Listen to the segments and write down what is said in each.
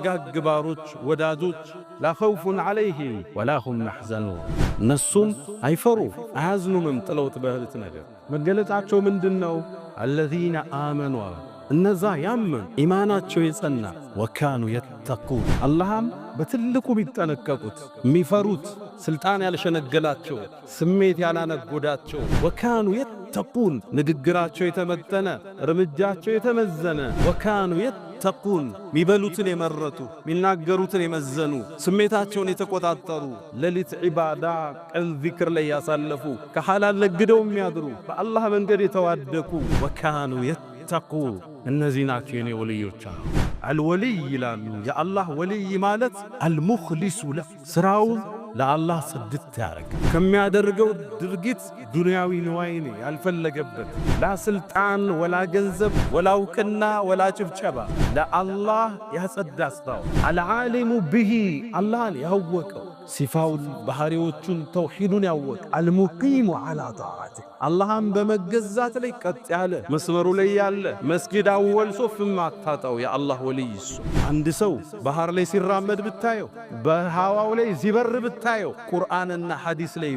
ደጋግ ባሮች ወዳጆች ላ ኸውፉን ዐለይሂም ወላ ሁም ያሕዘኑን እነሱም አይፈሩ አያዝኑም ጥለውት በህልት ነገር መገለጫቸው ምንድነው? አለዚነ አመኑ እነዛ ያመኑ ኢማናቸው የጸና ወካኑ የተቁን አላህም በትልቁ ቢጠነቀቁት የሚፈሩት ስልጣን ያልሸነገላቸው ስሜት ያላነጎዳቸው ወካኑ የተቁን ንግግራቸው የተመጠነ እርምጃቸው የተመዘነ ወካኑ የተቁን ሚበሉትን የመረጡ ሚናገሩትን የመዘኑ ስሜታቸውን የተቆጣጠሩ ሌሊት ዒባዳ ቀን ዚክር ላይ ያሳለፉ ከሐላል ለግደው የሚያድሩ በአላህ መንገድ የተዋደቁ ወካኑ የተቁን እነዚህ ናቸው የኔ ወልዮች። አልወልይ ይላሉ። የአላህ ወልይ ማለት አልሙኽሊሱ ለ ስራውን ለአላህ ጽድት ያደረገ ከሚያደርገው ድርጊት ዱንያዊ ንዋይን ያልፈለገበት ላ ስልጣን ወላ ገንዘብ ወላ እውቅና ወላ ጭብጨባ ለአላህ ያጸዳ ስራው አልዓሊሙ ብሂ አላህን ያወቀው ሲፋውን ባህሪዎቹን ተውሂዱን ያወቀ አልሙቂሙ ዐላ ጣዓቲህ አላህን በመገዛት ላይ ቀጥ ያለ መስመሩ ላይ ያለ መስጊድ አወል ሶፍ ማታጣው የአላህ ወልይ እሱ። አንድ ሰው ባህር ላይ ሲራመድ ብታየው በሃዋው ላይ ሲበር ብታየው ቁርአንና ሐዲስ ላይ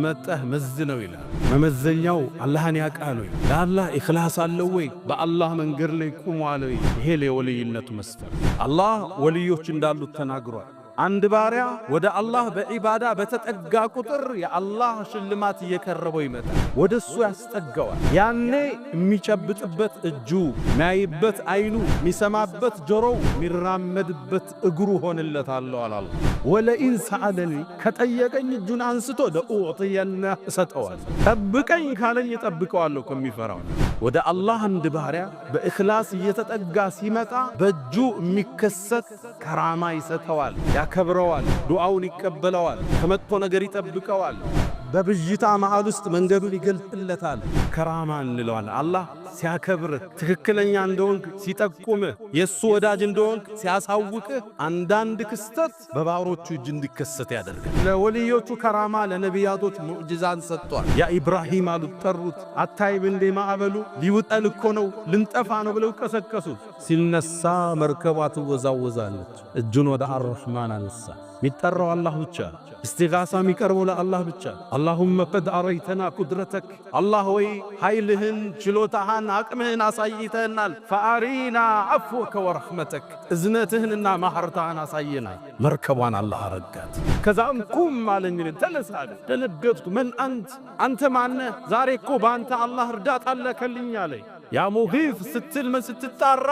መጠህ መዝነው ይላል። መመዘኛው አላህን ያውቃል ወይ? ለአላህ ኢኽላስ አለው ወይ? በአላህ መንገድ ላይ ቆሟል ወይ? ይሄ ለወልይነቱ መስፈር አላህ ወልዮች እንዳሉት ተናግሯል። አንድ ባሪያ ወደ አላህ በዒባዳ በተጠጋ ቁጥር የአላህ ሽልማት እየቀረበው ይመጣል። ወደሱ ያስጠጋዋል። ያኔ የሚጨብጥበት እጁ፣ የሚያይበት አይኑ፣ የሚሰማበት ጆሮው፣ የሚራመድበት እግሩ ሆንለታለሁ አላህ። ወለኢን ሰአለኒ ከጠየቀኝ እጁን አንስቶ ለኡዕጢየነህ እሰጠዋል። ጠብቀኝ ካለኝ እጠብቀዋለሁ ከሚፈራው። ወደ አላህ አንድ ባሪያ በእኽላስ እየተጠጋ ሲመጣ በእጁ የሚከሰት ከራማ ይሰጠዋል፣ ያከብረዋል፣ ዱዓውን ይቀበለዋል፣ ከመጥፎ ነገር ይጠብቀዋል። በብዥታ መሃል ውስጥ መንገዱን ይገልጥለታል። ከራማ እንለዋል። አላህ ሲያከብርህ ትክክለኛ እንደሆንክ ሲጠቁምህ የእሱ ወዳጅ እንደሆንክ ሲያሳውቅህ አንዳንድ ክስተት በባሮቹ እጅ እንዲከሰት ያደርጋል። ለወልዮቹ ከራማ ለነቢያቶች ሙዕጅዛን ሰጥቷል። ያ ኢብራሂም አሉት፣ ጠሩት። አታይም እንዴ ማዕበሉ ሊውጠን እኮ ነው ልንጠፋ ነው ብለው ቀሰቀሱት። ሲነሳ መርከቧ ትወዛወዛለች። እጁን ወደ አርረሕማን አነሳ። ሚጠራው አላህ ብቻ፣ እስቲጋሳ የሚቀርበው ለአላህ ብቻ። አላሁመ ቀድ አረይተና ቁድረተክ አላህ ወይ ኃይልህን ችሎታህን አቅምህን አሳይተናል። ፈአሪና አፍወከ ወረሕመተክ እዝነትህንና ማህርታህን አሳየናል። መርከቧን አላህ አረጋት። ከዛም ቁም አለኝ፣ ተነሳለ። ደነገጥኩ። ምን አንተ ማነህ? ዛሬ እኮ በአንተ አላህ እርዳታ አለከልኝ አለኝ። ያ ሙጊፍ ስትል ስትጣራ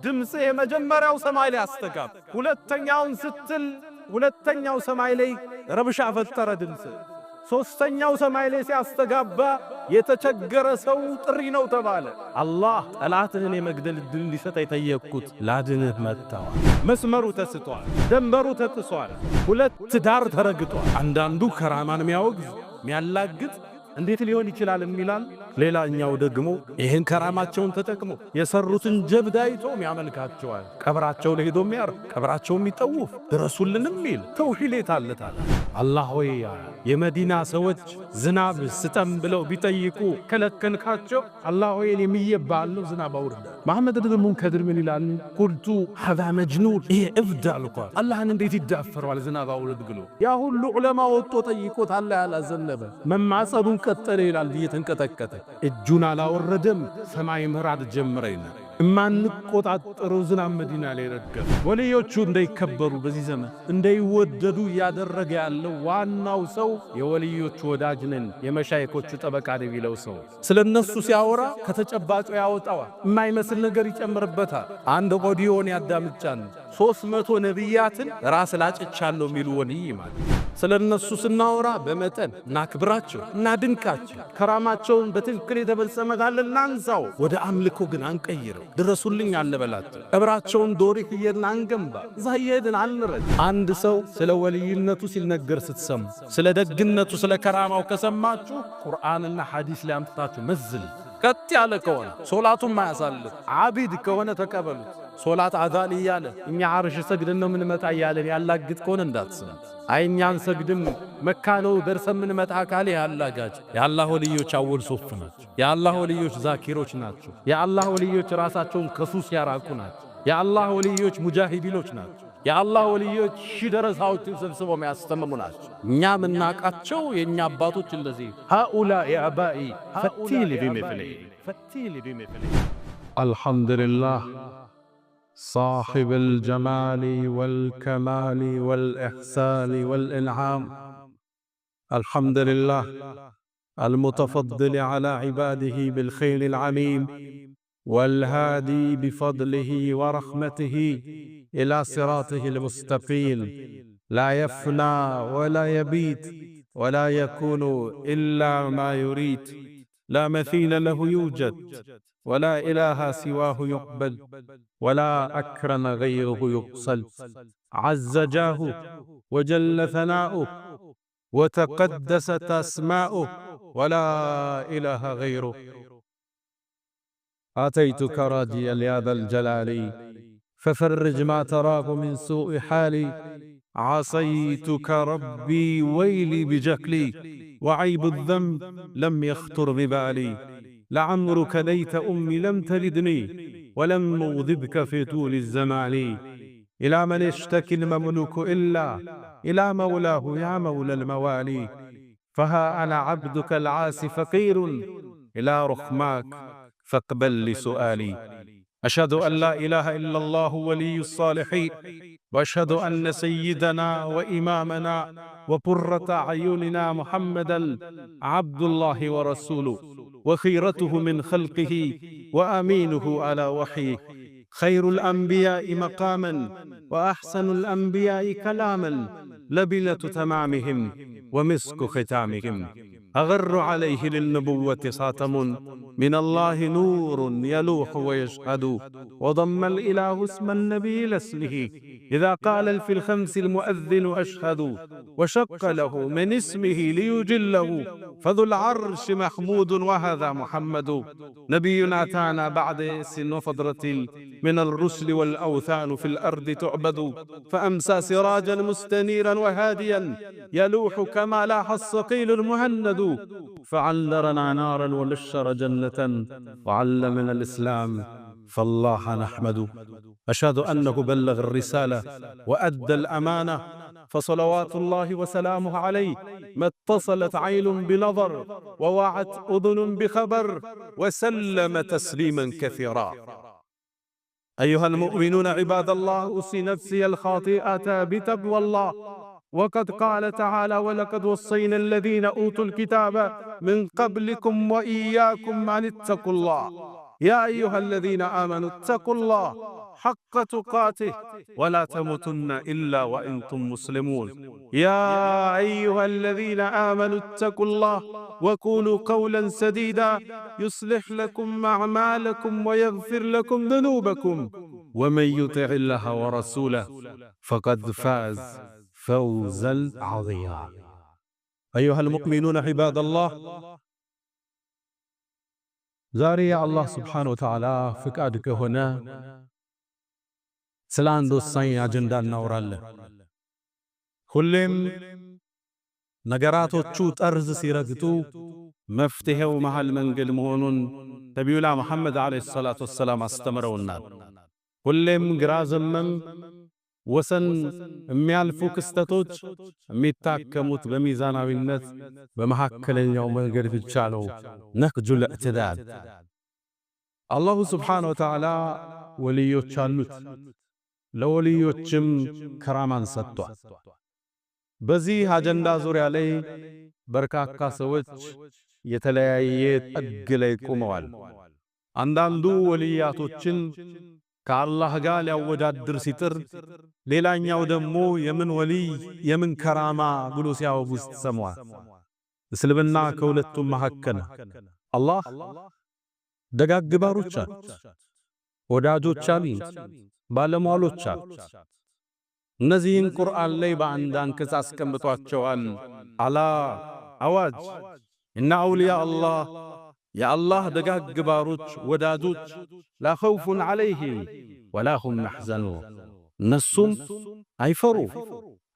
ድምፅ የመጀመሪያው ሰማይ ላይ አስተጋብ። ሁለተኛውን ስትል ሁለተኛው ሰማይ ላይ ረብሻ ፈጠረ ድምፅ። ሶስተኛው ሰማይ ላይ ሲያስተጋባ የተቸገረ ሰው ጥሪ ነው ተባለ። አላህ ጠላትህን የመግደል ዕድል ሊሰጥ የጠየቅኩት ላድንህ መጥተዋል። መስመሩ ተስቷል፣ ደንበሩ ተጥሷል፣ ሁለት ዳር ተረግጧል። አንዳንዱ ከራማን የሚያወግዝ የሚያላግጥ እንዴት ሊሆን ይችላል የሚላል፣ ሌላኛው ደግሞ ይህን ከራማቸውን ተጠቅሞ የሰሩትን ጀብድ አይቶ ያመልካቸዋል። ቀብራቸው ላይ ሄዶ የሚያርግ ቀብራቸው የሚጠውፍ ድረሱልንም የሚል ተውሂድ አለታል። አላህ ሆይ የመዲና ሰዎች ዝናብ ስጠም ብለው ቢጠይቁ ከለከልካቸው፣ አላህ ሆይ የሚየባለው ዝናብ አውርዳ። መሐመድ ደግሞ ከድር ምን ይላል? ቁልቱ ሀዛ መጅኑን ይሄ እብድ አልኳል። አላህን እንዴት ይዳፈረዋል ዝናብ አውርድ ብሎ? ያ ሁሉ ዑለማ ወጥቶ ጠይቆት አላህ ያላዘነበ መማጸኑን ቀጠለ ይላል እየተንቀጠቀጠ። እጁን አላወረደም። ሰማይ ምራድ ጀመረ ይላል። እማንቆጣጠረው ዝናብ መዲና ላይ ረገፈ። ወልዮቹ እንዳይከበሩ በዚህ ዘመን እንዳይወደዱ እያደረገ ያለው ዋናው ሰው የወልዮቹ ወዳጅ ነን የመሻይኮቹ ጠበቃ ነው የሚለው ሰው ስለነሱ ሲያወራ ከተጨባጩ ያወጣዋል። የማይመስል ነገር ይጨምርበታል። አንድ ኦዲዮን ያዳምጫን 300 ነቢያትን ራስ ላጭቻለሁ የሚሉ ወልይ ማለት ስለነሱ ስናወራ በመጠን እናክብራቸው እናድንቃቸው። ከራማቸውን በትክክል የተፈጸመ ካለ እናንሳው። ወደ አምልኮ ግን አንቀይረው። ድረሱልኝ አንበላቸው። ቀብራቸውን ዶሪክ እየድን አንገንባ። እዛ እየድን አንረድ። አንድ ሰው ስለ ወልይነቱ ሲነገር ስትሰሙ፣ ስለ ደግነቱ ስለ ከራማው ከሰማችሁ ቁርአንና ሐዲስ ላይ አምጥታችሁ መዝል። ቀጥ ያለ ከሆነ ሶላቱን ማያሳልፍ ዓቢድ ከሆነ ተቀበሉት። ሶላት አዛን እያለ እኛ ዓርሽ ሰግደን ነው ምን መጣ እያለን ያላግጥ ከሆነ እንዳትሰሙ። አይኛን ሰግድም መካ ነው ደርሰን ምን መጣ ካለ ያላጋጭ። የአላህ ወልዮች አወል ሶፍ ናቸው። የአላህ ወልዮች ዛኪሮች ናቸው። የአላህ ወልዮች ራሳቸውን ከሱስ ያራቁ ናቸው። يا الله وليوش مجاهدينوش ناس يا الله وليوش شدرس هاوتين سبسبو ما يستمموناش نعم الناك أتشو ينعب باتوش الذي هؤلاء يا أبائي فتيلي بمثله الحمد لله صاحب الجمال والكمال والإحسان والإنعام الحمد لله المتفضل على عباده بالخير العميم والهادي بفضله ورحمته إلى صراطه المستقيم لا يفنى ولا يبيت ولا يكون إلا ما يريد لا مثيل له يوجد ولا إله سواه يقبل ولا أكرم غيره يقصل عز جاه وجل ثناؤه وتقدست أسماؤه ولا إله غيره آتيتك راجيا يا ذا الجلال ففرج ما تراه من سوء حالي عصيتك ربي ويلي بجكلي وعيب الذنب لم يخطر ببالي لعمرك ليت أمي لم تلدني ولم أغضبك في طول الزمان إلى من يشتكي المملوك إلا إلى مولاه يا مولى الموالي فها أنا عبدك العاصي فقير إلى رحماك فاقبل لسؤالي أشهد أن لا إله إلا الله ولي الصالحين وأشهد أن سيدنا وإمامنا وقرة أعيننا محمدا عبد الله ورسوله وخيرته من خلقه وأمينه على وحيه خير الأنبياء مقاما وأحسن الأنبياء كلاما لبنة تمامهم ومسك ختامهم أغر عليه للنبوة صاتم من الله نور يلوح ويشهد وضم الإله اسم النبي لاسمه إذا قال في الخمس المؤذن أشهد وشق له من اسمه ليجله فذو العرش محمود وهذا محمد نبينا أتانا بعد سن وفضرة من الرسل والأوثان في الأرض تعبد فأمسى سراجا مستنيرا وهاديا يلوح كما لاح الصقيل المهند فعلرنا نارا ونشر جنة وعلمنا الإسلام فالله نحمد أشهد أنه بلغ الرسالة وأدى الأمانة فصلوات الله وسلامه عليه ما اتصلت عين بنظر ووعت أذن بخبر وسلم تسليما كثيرا أيها المؤمنون عباد الله أوصي نفسي الخاطئة بتقوى الله وقد قال تعالى ولقد وصينا الذين أوتوا الكتاب من قبلكم وإياكم أن اتقوا الله يا أيها الذين آمنوا اتقوا الله حق تقاته ولا تموتن إلا وأنتم مسلمون يا أيها الذين آمنوا اتقوا الله وقولوا قولا سديدا يصلح لكم أعمالكم ويغفر لكم ذنوبكم ومن يطع الله ورسوله فقد فاز فوزا عظيما أيها المؤمنون عباد الله زاري الله سبحانه وتعالى فقادك هنا سلان دوسين أجندا نورال كلهم نجاراتو أرز سيرقتو مفتهو محل منقل مهونون تبيولا محمد عليه الصلاة والسلام استمرونا كلهم قرازمم وسن ميالفو كستاتوج ميتاكموت بميزاناوينت بمحكلين يوم القرف الجالو نخجو الاعتدال الله سبحانه وتعالى وليو تشالوت لوليو تشم كرامان ستوا بزي هاجندا زوري علي بركاكا سوچ يتلاييت أقلي كوموال عندو ولياتو تشن كالله قال يا وجاد درسيتر ليلان يودمو يمن ولي يمن كراما بلوس يا وبوست سموا اسلبنا كولتم محكنا الله دقاق قباروچا وداجوچا مين بالمالوچا نزين قرآن لي باندان كساس كمبتواتشوان على أواج إن أولياء الله يا الله دقاق قباروچ وداجوچ لا خوف عليهم ولا هم يحزنون نسوم أيفروا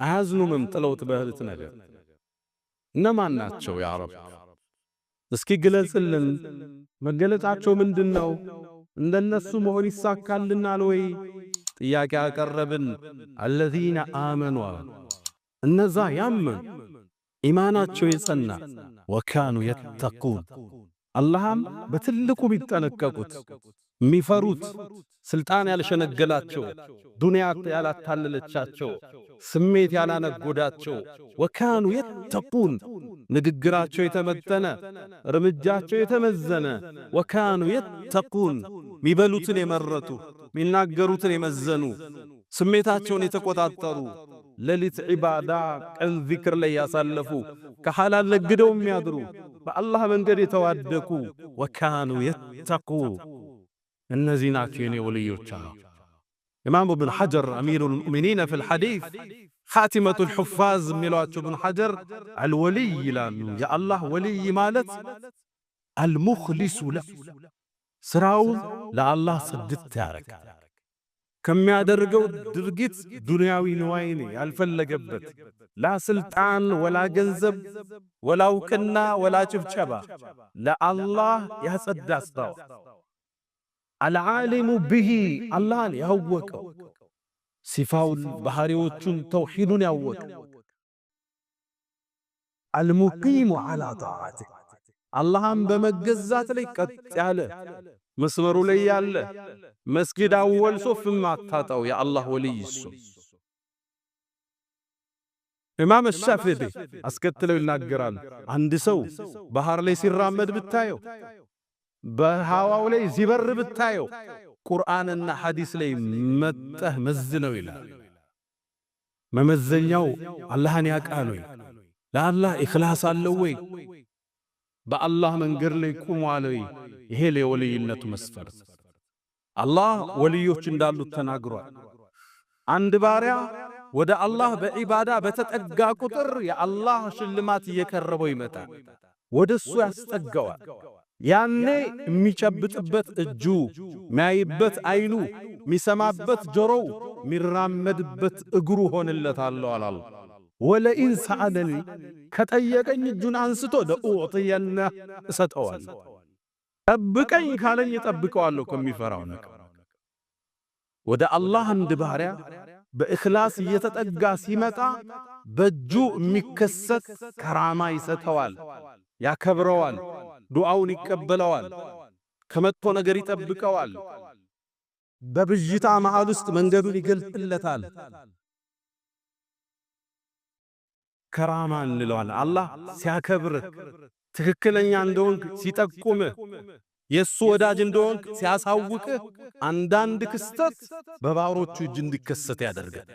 أهزنوا من طلوت بهلت نجر نما ناتشو يا رب اسكي قلت لن ما قلت عاتشو من دنو እንደነሱ መሆን ይሳካልናል ወይ? ጥያቄ አቀረብን። الذين آمنوا እነዛ ያመኑ ኢማናቸው የጸና ወካኑ የተቁን አላህም በትልቁ ቢጠነቀቁት ሚፈሩት ስልጣን ያልሸነገላቸው ዱንያ ያላታለለቻቸው ስሜት ያላነጎዳቸው ወካኑ የተቁን ንግግራቸው የተመጠነ እርምጃቸው የተመዘነ ወካኑ የተቁን ሚበሉትን የመረጡ ሚናገሩትን የመዘኑ ስሜታቸውን የተቆጣጠሩ ለሊት ዒባዳ ቀን ዚክር ላይ ያሳለፉ ከሐላል ነግደው የሚያድሩ በአላህ መንገድ የተዋደቁ ወካኑ የተቁ እነዚህ ናቸው የኔ ወልዮች። ኢማም ኢብኑ ሐጀር አሚሩል ሙእሚኒን ፊል ሐዲስ ኻቲመቱል ሑፋዝ የሚሏቸው ኢብኑ ሐጀር አልወልይ ይላሉ። የአላህ ወልይ ማለት አልሙኽሊሱ ለሁ ስራውን ለአላህ ጽድት ያረግ ከሚያደርገው ድርጊት ዱንያዊ ንዋይን ያልፈለገበት ላ ስልጣን ወላ ገንዘብ ወላ እውቅና ወላ ጭብጨባ ለአላህ ያጸዳ ስራው አልዓሊሙ ቢሂ አላህን ያወቀው ሲፋውን ባህሪዎቹን ተውሂዱን ያወቀው አልሙቂሙ ዐላ ጣዓቲህ አላህን በመገዛት ላይ ቀጥ ያለ መስመሩ ላይ ያለ መስጊድ አወል ሶፍ ማታጣው የአላህ ወልይ እሱ። ኢማም ሻፊዒ አስከትለው ይናገራሉ። አንድ ሰው ባህር ላይ ሲራመድ ብታየው በሃዋው ላይ ሲበር ብታየው ቁርአንና ሐዲስ ላይ መጠህ መዝነው ይላል። መመዘኛው አላህን ያውቃል ወይ? ለአላህ ኢኽላስ አለው ወይ? በአላህ መንገድ ላይ ቆሟል ወይ? ይሄ ለወልይነቱ መስፈርት። አላህ ወልዮች እንዳሉት ተናግሯል። አንድ ባሪያ ወደ አላህ በዒባዳ በተጠጋ ቁጥር የአላህ ሽልማት እየቀረበው ይመጣል፣ ወደሱ ያስጠጋዋል። ያኔ የሚጨብጥበት እጁ፣ ሚያይበት አይኑ፣ ሚሰማበት ጆሮው፣ ሚራመድበት እግሩ ሆነለታል አላህ። ወለኢን ሰአለኒ ከጠየቀኝ እጁን አንስቶ ለኡዕጢየነ እሰጠዋለሁ፣ ጠብቀኝ ካለኝ እጠብቀዋለሁ ከሚፈራው ነገር። ወደ አላህ አንድ ባሪያ በእኽላስ እየተጠጋ ሲመጣ በእጁ የሚከሰት ከራማ ይሰጠዋል፣ ያከብረዋል፣ ዱዓውን ይቀበለዋል፣ ከመጥፎ ነገር ይጠብቀዋል፣ በብዥታ መሃል ውስጥ መንገዱን ይገልጥለታል። ከራማ እንለዋል። አላህ ሲያከብርህ ትክክለኛ እንደሆንክ ሲጠቁምህ የሱ ወዳጅ እንደሆንክ ሲያሳውቅህ አንዳንድ ክስተት በባሮቹ እጅ እንዲከሰት ያደርጋል።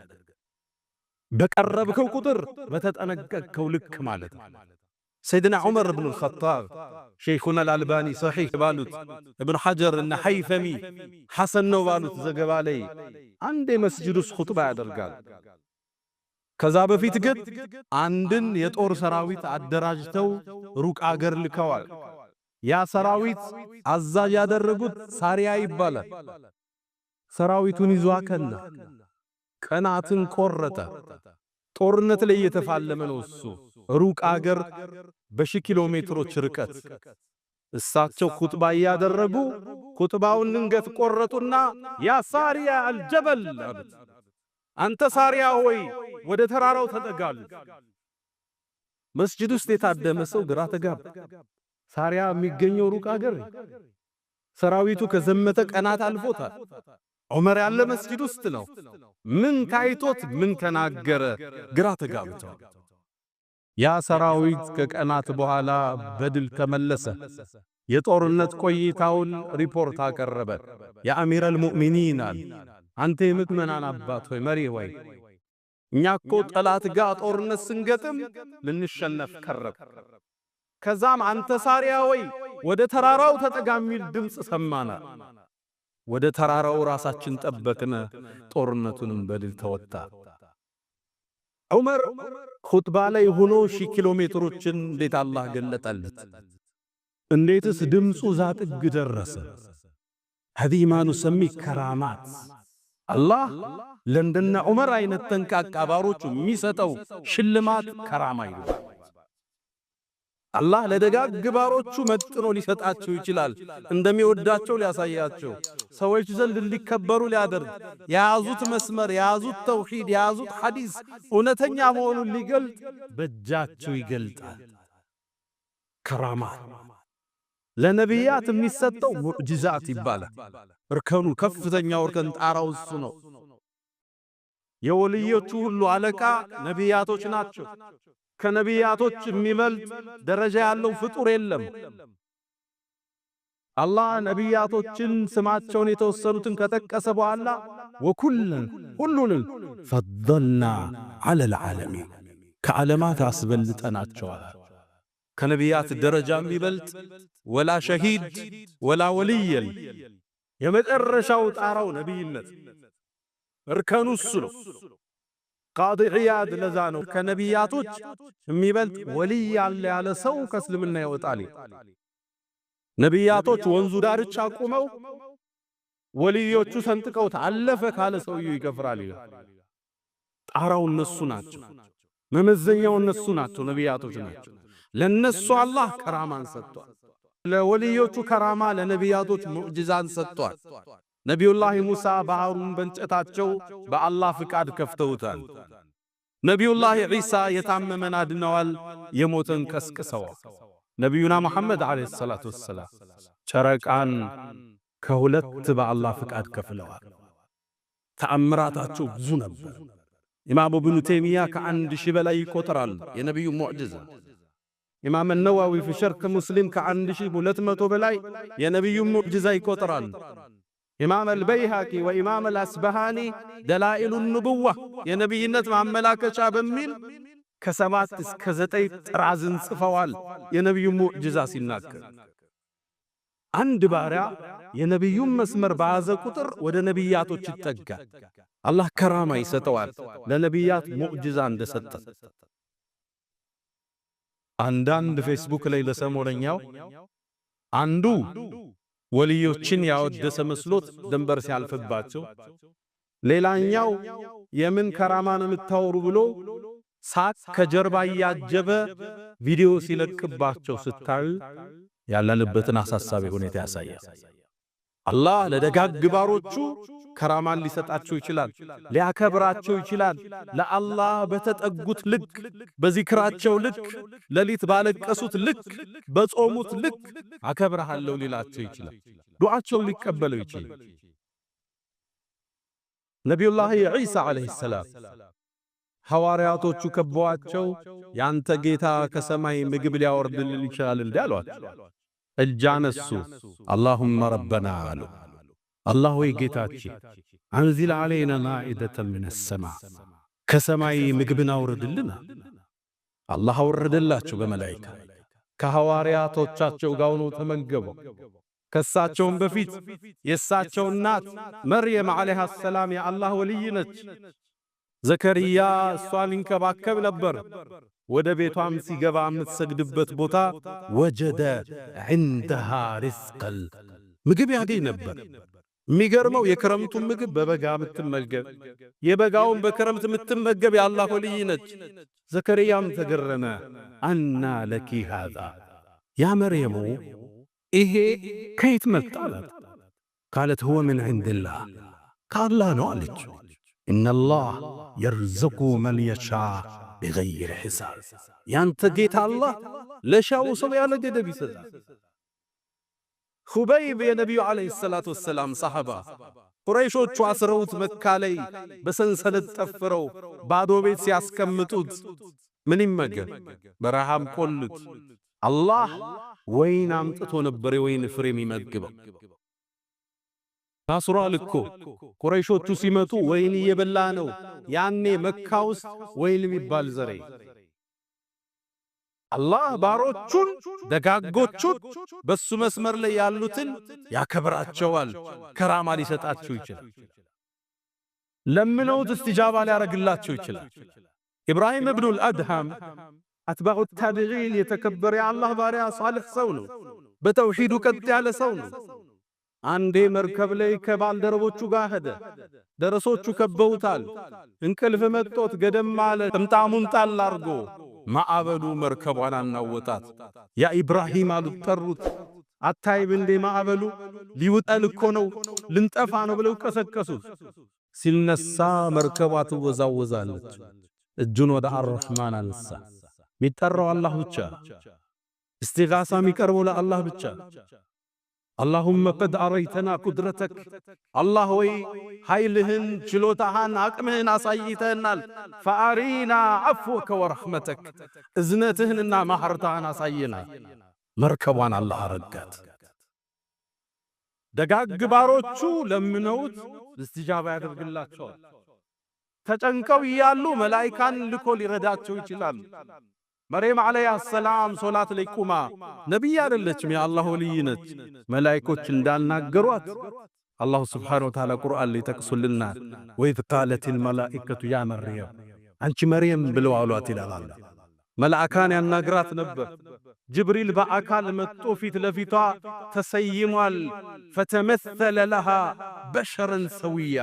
በቀረብከው ቁጥር በተጠነቀቅከው ልክ ማለት ነው። ሰይድና ዑመር ብን አልኸጣብ ሸይኹና አልአልባኒ ሰሒህ ባሉት ኢብኑ ሐጀር እና ሐይፈሚ ሐሰን ነው ባሉት ዘገባ ላይ አንድ የመስጂድ ውስጥ ኹጥባ ያደርጋል። ከዛ በፊት ግን አንድን የጦር ሰራዊት አደራጅተው ሩቅ አገር ልከዋል። ያ ሰራዊት አዛዥ ያደረጉት ሳሪያ ይባላል። ሰራዊቱን ይዞ አከና ቀናትን ቆረጠ። ጦርነት ላይ የተፋለመ ነው እሱ ሩቅ አገር በሺህ ኪሎ ሜትሮች ርቀት። እሳቸው ኹጥባ ያደረጉ ኹጥባውን ድንገት ቆረጡና ያ ሳሪያ አልጀበል አሉት። አንተ ሳሪያ ሆይ ወደ ተራራው ተጠጋሉ። መስጂድ ውስጥ የታደመ ሰው ግራ ተጋባ። ሳሪያ የሚገኘው ሩቅ አገር፣ ሰራዊቱ ከዘመተ ቀናት አልፎታል። ዑመር ያለ መስጂድ ውስጥ ነው። ምን ታይቶት ምን ተናገረ? ግራ ተጋብተው። ያ ሰራዊት ከቀናት በኋላ በድል ተመለሰ። የጦርነት ቆይታውን ሪፖርት አቀረበ። የአሚረል ሙእሚኒን አለ፣ አንተ የምእመናን አባት ሆይ መሪ ሆይ እኛ እኮ ጠላት ጋር ጦርነት ስንገጥም ልንሸነፍ ቀረብ። ከዛም አንተ ሳሪያ ሆይ ወደ ተራራው ተጠጋ የሚል ድምፅ ሰማና ወደ ተራራው ራሳችን ጠበቅነ፣ ጦርነቱንም በድል ተወጣ። ዑመር ኹጥባ ላይ ሆኖ 1000 ኪሎ ሜትሮችን እንዴት አላህ ገለጠለት! እንዴትስ ድምፁ ዛጥግ ደረሰ! هذه ما نسميه كرامات። አላህ ለእንደነ ዑመር አይነት ተንቃቃ ባሮቹ የሚሰጠው ሽልማት ከራማ ይሉ። አላህ ለደጋግ ባሮቹ መጥኖ ሊሰጣቸው ይችላል እንደሚወዳቸው ሊያሳያቸው ሰዎች ዘንድ ሊከበሩ ሊያደርግ የያዙት መስመር የያዙት ተውሂድ የያዙት ሐዲስ እውነተኛ መሆኑን ሊገልጥ በእጃቸው ይገልጣል። ከራማ ለነቢያት የሚሰጠው ሙዕጂዛት ይባላል። እርከኑ ከፍተኛው እርከን ጣራው እሱ ነው። የወልዮቹ ሁሉ አለቃ ነቢያቶች ናቸው። ከነቢያቶች የሚበልጥ ደረጃ ያለው ፍጡር የለም። አላህ ነቢያቶችን ስማቸውን የተወሰኑትን ከጠቀሰ በኋላ ወኩለን ሁሉንም ፈضልና ዐለል ዓለሚን ከዓለማት አስበልጠናቸዋል። ከነቢያት ደረጃ የሚበልጥ ወላ ሸሂድ ወላ ወልይ የመጨረሻው ጣራው ነቢይነት እርከኑ እሱ ነው። ቃዲ ዒያድ ለዛ ነው ከነቢያቶች የሚበልጥ ወልይ ያለ ያለ ሰው ከእስልምና ይወጣል። ነቢያቶች ወንዙ ዳርቻ ቆመው ወልዮቹ ሰንጥቀውት አለፈ ካለ ሰውየው ይከፍራል። ጣራው እነሱ ናቸው። መመዘኛው እነሱ ናቸው። ነቢያቶች ናቸው። ለነሱ አላህ ከራማን ሰጥቷል። ለወልዮቹ ከራማ ለነቢያቶች ሙዕጂዛን ሰጥቷል። ነቢዩላህ ሙሳ ባህሩን በእንጨታቸው በአላህ ፍቃድ ከፍተውታል። ነቢዩላህ ዒሳ የታመመን አድነዋል፣ የሞተን ቀስቅሰዋል። ነቢዩና መሐመድ ዓለይሂ ሰላቱ ወሰላም ጨረቃን ከሁለት በአላህ ፍቃድ ከፍለዋል። ተአምራታቸው ብዙ ነበር። ኢማም ኢብኑ ተይሚያ ከ1000 በላይ ይቆጥራል የነቢዩ ሙዕጂዛ። ኢማም ነዋዊ في شرح مسلم ከ1200 በላይ የነቢዩ ሙዕጂዛ ይቆጥራል። ኢማም አልበይሃቂ ወኢማም አልአስበሃኒ ደላኢሉ ንቡዋ የነቢይነት ማመላከቻ በሚል ከ7 እስከ 9 ጥራዝን ጽፈዋል። የነቢዩ ሙዕጂዛ ሲናገር አንድ ባሪያ የነቢዩን መስመር በያዘ ቁጥር ወደ ነቢያቶች ይጠጋል። አላህ ከራማ ይሰጠዋል ለነቢያት ሙዕጂዛ እንደሰጠ። አንዳንድ ፌስቡክ ላይ ለሰሞነኛው አንዱ ወልዮችን ያወደሰ መስሎት ድንበር ሲያልፍባቸው፣ ሌላኛው የምን ከራማን የምታወሩ ብሎ ሳቅ ከጀርባ ያጀበ ቪዲዮ ሲለቅባቸው ስታዩ ያለንበትን አሳሳቢ ሁኔታ ያሳያል። አላህ ለደጋግ ባሮቹ ከራማን ሊሰጣቸው ይችላል፣ ሊያከብራቸው ይችላል። ለአላህ በተጠጉት ልክ፣ በዚክራቸው ልክ፣ ሌሊት ባለቀሱት ልክ፣ በጾሙት ልክ አከብርሃለሁ ሊላቸው ይችላል። ዱዓቸውን ሊቀበለው ይችላል። ነቢዩላህ ዒሳ ዓለይሂ ሰላም ሐዋርያቶቹ ከበዋቸው ያንተ ጌታ ከሰማይ ምግብ ሊያወርድልን ይችላል እንዴ አሏቸው። እጅ አነሱ። አላሁመ ረበና አሉ። አላህ ሆይ ጌታችን አንዚል ዓለይና ማኢደተን ሚነ ሰማዕ ከሰማይ ምግብን አውርድልን። አላህ አወረደላቸው በመላእክት ከሐዋርያቶቻቸው ጋር ሆነው ተመገቡ። ከሳቸውም በፊት የሳቸው እናት መርየም ዓለይሃ ሰላም የአላህ ወልይ ነች። ዘከርያ እሷን ይንከባከብ ነበር። ወደ ቤቷም ሲገባ የምትሰግድበት ቦታ ወጀደ ዐንደሃ ሪዝቀን ምግብ ያገኝ ነበር። የሚገርመው የክረምቱን ምግብ በበጋ የምትመገብ የበጋውን በክረምት የምትመገብ የአላህ ወልይ ነች። ዘከርያም ተገረመ። አና ለኪ ሃዛ ያ መርየሙ ይሄ ከየት መጣ አላት። ቃለት ሁወ ምን ዐንዲላህ ከአላህ ነው አለች። ኢነላህ የርዘቁ መን የሻእ ቢገይሪ ሒሳብ ያንተ ጌታ አላህ ለሻው ሰው ያለ ገደብ ይሰጣል። ኹበይብ የነቢዩ ዓለይሂ ሰላቱ ወሰላም ሰሓባ ቁረይሾቹ አስረውት መካ ላይ በሰንሰለት ጠፍረው ባዶ ቤት ሲያስቀምጡት ምን ይመገብ? በረሃም ቆሉት። አላህ ወይን አምጥቶ ነበር የወይን ፍሬ የሚመግበው። ታስሯል እኮ ቁረይሾቹ ሲመጡ ወይን እየበላ ነው። ያኔ መካ ውስጥ ወይን የሚባል ዘሬ አላህ ባሮቹን ደጋጎቹን በሱ መስመር ላይ ያሉትን ያከብራቸዋል፣ ከራማ ሊሰጣቸው ይችላል። ለምነውት እስትጃባ ሊያረግላቸው ይችላል። ኢብራሂም ኢብኑል አድሃም አትባዑ ታቢዒን የተከበረ የአላህ ባሪያ ሷሊህ ሰው ነው። በተውሂዱ ቀጥ ያለ ሰው ነው። አንዴ መርከብ ላይ ከባልደረቦቹ ጋር ሄደ። ደረሶቹ ከበውታል። እንቅልፍ መጥቶት ገደም አለ። ጥምጣሙን ጣል አርጎ ማዕበሉ መርከቧን አናወጣት። ያ ኢብራሂም አሉት፣ ጠሩት። አታይም እንዴ ማዕበሉ ሊውጠን እኮ ነው፣ ልንጠፋ ነው ብለው ቀሰቀሱት። ሲነሳ መርከቧ ትወዛወዛለች። እጁን ወደ አርረሕማን አነሳ። ሚጠራው አላህ ብቻ፣ እስቲጋሳ ሚቀርበው ለአላህ ብቻ። አላሁመ ቀድ አረይተና ቁድረተክ፣ አላህ ወይ ኃይልህን፣ ችሎታህን፣ አቅምህን አሳይተናል። ፈአሪና ዐፍወከ ወረሕመተክ፣ እዝነትህንና ማሕረታህን አሳየና። መርከቧን አላህ አረጋት። ደጋግ ባሮቹ ለምነውት እስትጃባ ያደርግላቸዋል። ተጨንቀው እያሉ መላኢካን ልኮ ሊረዳቸው ይችላል። መርየም ዓለይሃ ሰላም ሶላት ላይ ቁማ፣ ነቢይ አይደለችም፣ የአላህ ወልይ ነች። መላኢኮች እንዳናገሯት አላሁ ስብሓነሁ ወተዓላ ቁርአን ላይ ጠቅሶልናል። ወኢዝ ቃለቲል መላኢከቱ ያ መርየም፣ አንቺ መርየም ብለው አሏት ይላል። መልአካን ያናግራት ነበር። ጅብሪል በአካል መጥቶ ፊት ለፊቷ ተሰይሟል። ፈተመሰለ ለሃ በሸረን ሰውያ፣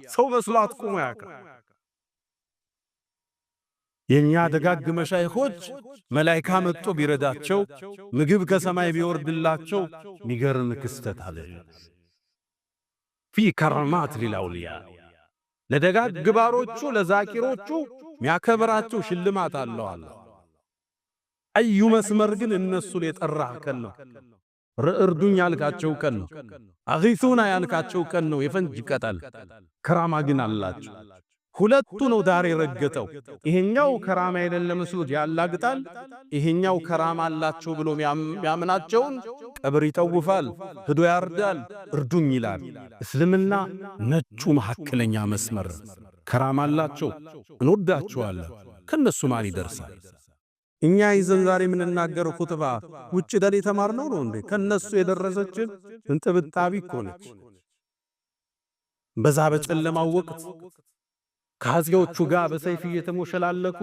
ሰው መስሏት ቁሞ ያውቃል። የኛ ደጋግ መሻይኾች መላኢካ መጥቶ ቢረዳቸው፣ ምግብ ከሰማይ ቢወርድላቸው ሚገርም ክስተት አለ። ፊ ከረማት ሊልአውሊያ፣ ለደጋግ ባሮቹ ለዛኪሮቹ ሚያከብራቸው ሽልማት አለው አለ። አዩ መስመር ግን እነሱን የጠራህ ቀን ነው። እርዱኝ ያልካቸው ቀን ነው። አጊሱና ያልካቸው ቀን ነው። የፈንጅ ቀጠል ከራማ ግን አላቸው። ሁለቱ ነው ዳር የረገጠው። ይሄኛው ከራማ የሌለ መስሎት ያላግጣል፣ ይሄኛው ከራማ አላቸው ብሎ ያምናቸውን ቀብር ይጠውፋል፣ ሄዶ ያርዳል፣ እርዱኝ ይላል። እስልምና ነጩ መሐከለኛ መስመር ከራማ አላቸው፣ እንወዳቸዋለን። ከነሱ ማን ይደርሳል? እኛ ይዘን ዛሬ የምንናገረው ኹጥባ ውጭ ደል የተማርነው ነው እንዴ? ከነሱ የደረሰችን እንጥብጣቢ እኮ ነች። በዛ በጨለማው ወቅት ከአፄዎቹ ጋር በሰይፍ እየተሞሸላለኩ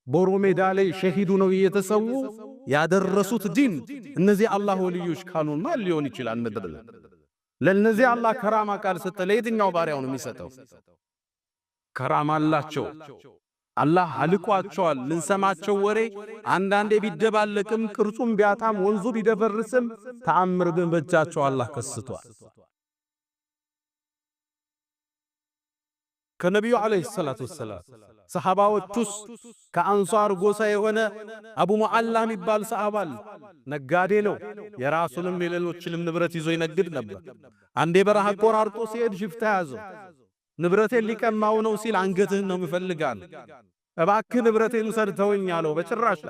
ቦሮ ሜዳ ላይ ሸሂዱ ነው እየተሰዉ ያደረሱት ዲን እነዚህ አላህ ወልዮች ካሉን ማን ሊሆን ይችላል? ምድር ለነዚህ አላህ ከራማ ቃል ሰጠ። ለየትኛው ባሪያው ነው የሚሰጠው? ከራማ አላቸው። አላህ አልቋቸዋል። ልንሰማቸው ወሬ አንዳንዴ ቢደባለቅም ቅርጹም ቢያጣም ወንዙ ቢደፈርስም ተአምር ግን በእጃቸው አላህ ከስቷል። ከነቢዩ ዓለይሂ ሰላቱ ወሰላም ሰሐባዎቹስ ከአንሷር ጎሳ የሆነ አቡ ሙዓላ የሚባል ሰሐባል ነጋዴ ነው። የራሱንም የሌሎችንም ንብረት ይዞ ይነግድ ነበር። አንዴ በረሃ ቆራርጦ ሲሄድ ሽፍታ ያዘው። ንብረቴን ሊቀማው ነው ሲል አንገትህን ነው ምፈልጋል፣ እባክህ ንብረቴን ውሰድ ተወኝ አለው። በጭራሽ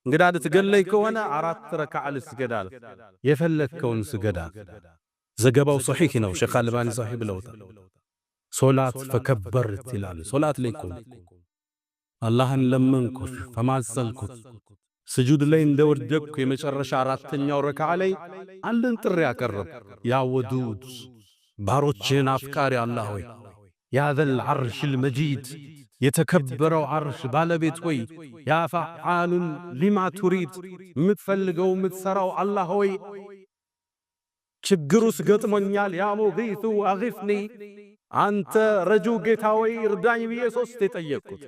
እንግዳ ልትገለይ ከሆነ 4 ረካዓ ልስገዳል፣ የፈለግከውን ስገዳል። ዘገባው ሶሒህ ነው። ሼኽ አልባኒ ሶሒህ ብለውታል። ሶላት ፈከበርት ይላል። ሶላት ላይ ቆም አላህን ለመንኩት፣ ተማጸንኩት። ስጁድ ላይ እንደወደቅኩ የመጨረሻ 4ኛው ረካዓ ላይ አንድን ጥሪ ያቀረብ፣ ያ ወዱድ ባሮችን አፍቃሪ አላህ ሆይ፣ ያ ዘል ዐርሽል መጂድ የተከበረው ዐርሽ ባለቤት ሆይ፣ ያ ፈዓሉን ሊማ ቱሪድ የምትፈልገው የምትሠራው አላህ ሆይ፣ ችግሩስ ገጥሞኛል፣ ያ ሙጊቱ አጊፍኒ፣ አንተ ረጁ ጌታ ሆይ እርዳኝ ብዬ 3 የጠየቅኩት።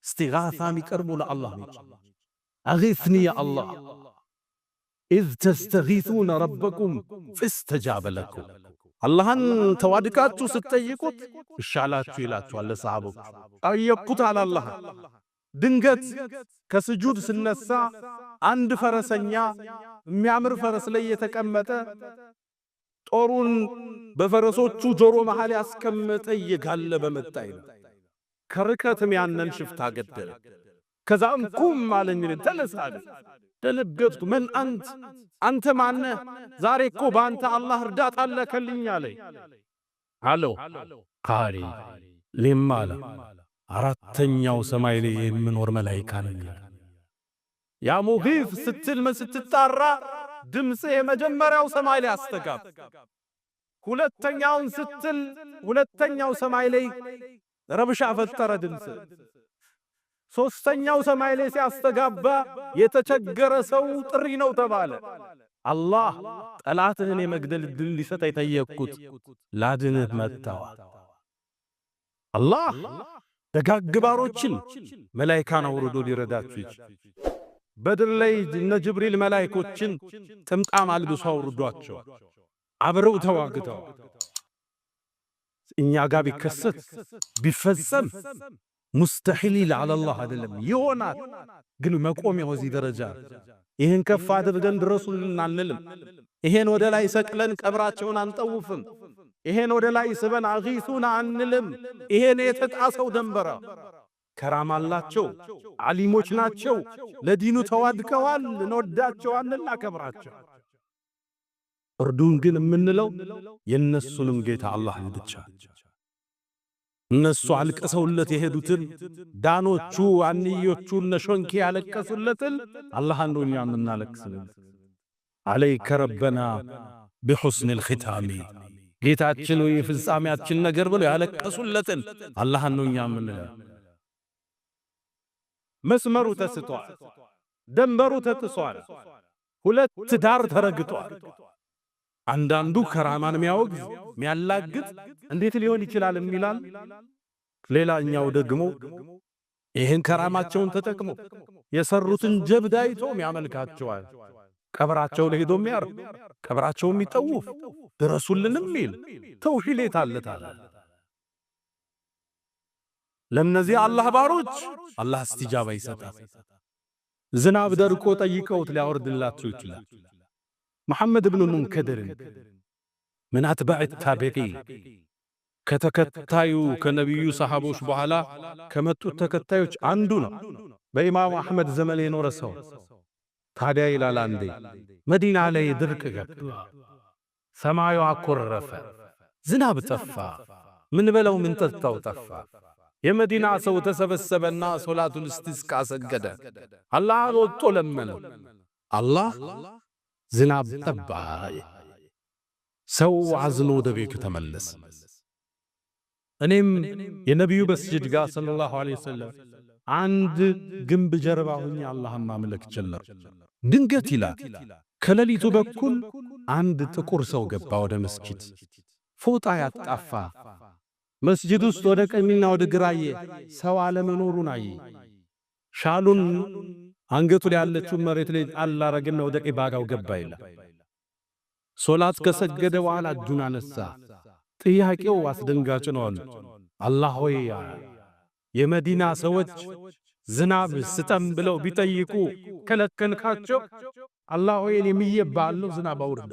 እስቲጋሳ የሚቀርቡ ለአላህ ነው። አጊፍኒ ያ አላህ ኢዝ ተስተጊሱነ ረበኩም ፈስተጃበ ለኩም፣ አላህን ተዋድቃችሁ ስትጠይቁት እሻላችሁ ይላችኋል። ለሰሃቦች ጠየቅኩት አለ አላህ። ድንገት ከስጁድ ስነሳ አንድ ፈረሰኛ የሚያምር ፈረስ ላይ የተቀመጠ ጦሩን በፈረሶቹ ጆሮ መሃል ያስቀመጠ እየጋለበ መጣ ይላል። ከርቀትም ያንን ሽፍታ ገደለ። ከዛም ቁም አለኝ፣ ተነሳለ። ደነገጥኩ። ምን አንተ ማነህ? ዛሬ እኮ በአንተ አላህ እርዳታ አለከልኝ አለኝ አለው። ቃሪ ሊማላ 4ኛው ሰማይ ላይ የምኖር መላኢካ ነኝ። ያ ሙጊፍ ስትል ስትጣራ ድምጽ የመጀመሪያው ሰማይ ላይ አስተጋባ። ሁለተኛውን ስትል ሁለተኛው ሰማይ ላይ ረብሻ ፈጠረ ድምጽ። 3ኛው ሰማይ ላይ ሲያስተጋባ የተቸገረ ሰው ጥሪ ነው ተባለ። አላህ ጠላትህን የመግደል ድል ሊሰጥ የጠየቅኩት ላድንህ መጣዋ። አላህ ደጋግ ባሮችን መላእክታን አውርዶ ሊረዳቸው ይችላል። በድር ላይ እነ ጅብሪል መላእክቶችን ጥምጣም አልብሶ አውርዷቸው አብረው ተዋግተው እኛ ጋር ቢከሰት ቢፈጸም ሙስተሒል على الله አይደለም ይሆናል። ግን መቆሚያው እዚህ ደረጃ ይሄን ከፍ አድርገን ድረሱልን አንልም። ይሄን ወደ ላይ ሰቅለን ቀብራቸውን አንጠውፍም። ይሄን ወደ ላይ ስበን አጊሱና አንልም። ይሄን የተጣሰው ደንበራ ከራማ አላቸው፣ ዓሊሞች ናቸው፣ ለዲኑ ተዋድቀዋል፣ እንወዳቸዋለን፣ እናከብራቸው። እርዱን ግን የምንለው የነሱንም ጌታ አላህን ብቻ። እነሱ አልቀሰውለት የሄዱትን ዳኖቹ አንዮቹ ነሾንኪ ያለቀሱለትን አላህን ነው እኛ የምናለቅስለት። አለይከ ረበና ቢሑስኒል ኺታሚ ጌታችን ወይ ፍጻሜያችን ነገር ብለው ያለቀሱለትን አላህን ነው እኛ የምንለው። መስመሩ ተስቷል፣ ደንበሩ ተጥሷል፣ ሁለት ዳር ተረግጧል። አንዳንዱ ከራማን የሚያወግዝ የሚያላግጥ እንዴት ሊሆን ይችላል የሚላል፣ ሌላኛው ደግሞ ይህን ከራማቸውን ተጠቅሞ የሰሩትን ጀብድ አይቶ የሚያመልካቸዋል። ቀብራቸው ለሄዶ የሚያርፍ ቀብራቸው የሚጠውፍ ድረሱልንም ሚል ተውሂድ የታለታል። ለነዚህ አላህ ባሮች አላህ እስቲጃባ ይሰጣል። ዝናብ ደርቆ ጠይቀውት ሊያወርድላቸው ይችላል። መሐመድ ብኑ ሙንከድር ምን አትባዕ ታቢዒን ከተከታዩ ከነቢዩ ሰሃቦች በኋላ ከመጡት ተከታዮች አንዱ ነው። በኢማም አሕመድ ዘመን የኖረ ሰው ታዲያ ይላል አንዴ መዲና ላይ ድርቅ ገባ፣ ሰማዩ አኮረፈ፣ ዝናብ ጠፋ፣ ምን በለው ምን ጠጣው ጠፋ። የመዲና ሰው ተሰበሰበና ሶላቱል እስቲስቃ ሰገደ። አላህ ወጥቶ ለመነ። አላህ ዝናብ ጠባ። ሰው አዝኖ ወደ ቤቱ ተመለሰ። እኔም የነቢዩ መስጂድ ጋር ሰለላሁ ዐለይሂ ወሰለም አንድ ግንብ ጀርባ ሆኜ አላህን ማምለክ ጀመር። ድንገት ይላል ከሌሊቱ በኩል አንድ ጥቁር ሰው ገባ ወደ መስጂድ። ፎጣ ያጣፋ መስጂድ ውስጥ ወደ ቀኝና ወደ ግራዬ ሰው አለመኖሩን አየ። ሻሉን አንገቱ ላይ ያለችው መሬት ላይ አላረግና ወደ ቂባጋው ገባ ይላል። ሶላት ከሰገደ በኋላ እጁን አነሳ። ጥያቄው አስደንጋጭ ነው አሉ። አላህ ሆይ የመዲና ሰዎች ዝናብ ስጠም ብለው ቢጠይቁ ከለከንካቸው፣ አላህ ሆይ የሚየባለው ዝናብ አውርዳ።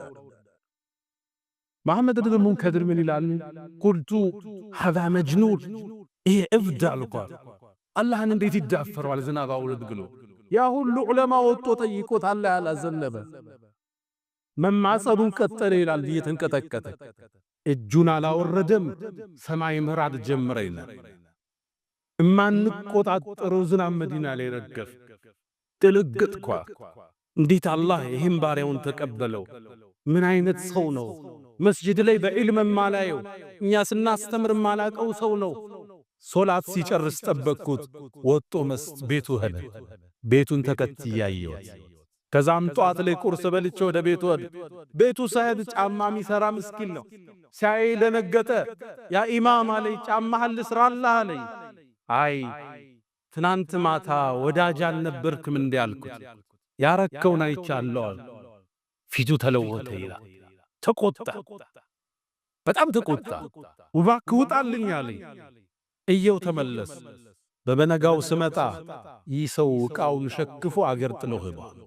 መሐመድ ብኑ ሙንከድር ምን ይላል? ቁልቱ ሀዛ መጅኑን ይሄ እብድ አልኳል። አላህን እንዴት ይዳፈረዋል ዝናብ አውርድ ብሎ? ያ ሁሉ ዑለማ ወጥቶ ጠይቆት አላህ ያላዘነበ መማጸኑን ቀጠለ ይላል። እየተንቀጠቀጠ እጁን አላወረደም። ሰማይ ምራድ ጀመረ ይላል። እማንቆጣጠረው ዝናብ መዲና ላይ ረገፍ። ጥልቅጥኳ እንዴት አላህ ይህን ባሪያውን ተቀበለው? ምን አይነት ሰው ነው? መስጂድ ላይ በዕልም ማላየው እኛ ስናስተምር ማላቀው ሰው ነው። ሶላት ሲጨርስ ጠበቅኩት። ወጦ ቤቱ ሄደ። ቤቱን ተከትያየሁት። ከዛም ጧት ላይ ቁርስ በልቼ ወደ ቤቱ ሄደ። ቤቱ ሳይድ ጫማ የሚሰራ ምስኪን ነው። ሲያይ ደነገጠ። ያ ኢማም አለኝ ጫማህን ልስራልህ አለኝ። አይ ትናንት ማታ ወዳጅ አልነበርክም እንዴ አልኩት። ያረከውን አይቻለሁ። ፊቱ ተለወጠ ይላል። ተቆጣ፣ በጣም ተቆጣ። እባክህ ውጣልኝ አለኝ። እየው ተመለስ። በበነጋው ስመጣ ይህ ሰው ዕቃውን ሸክፎ አገር ጥሎ ሄዷል።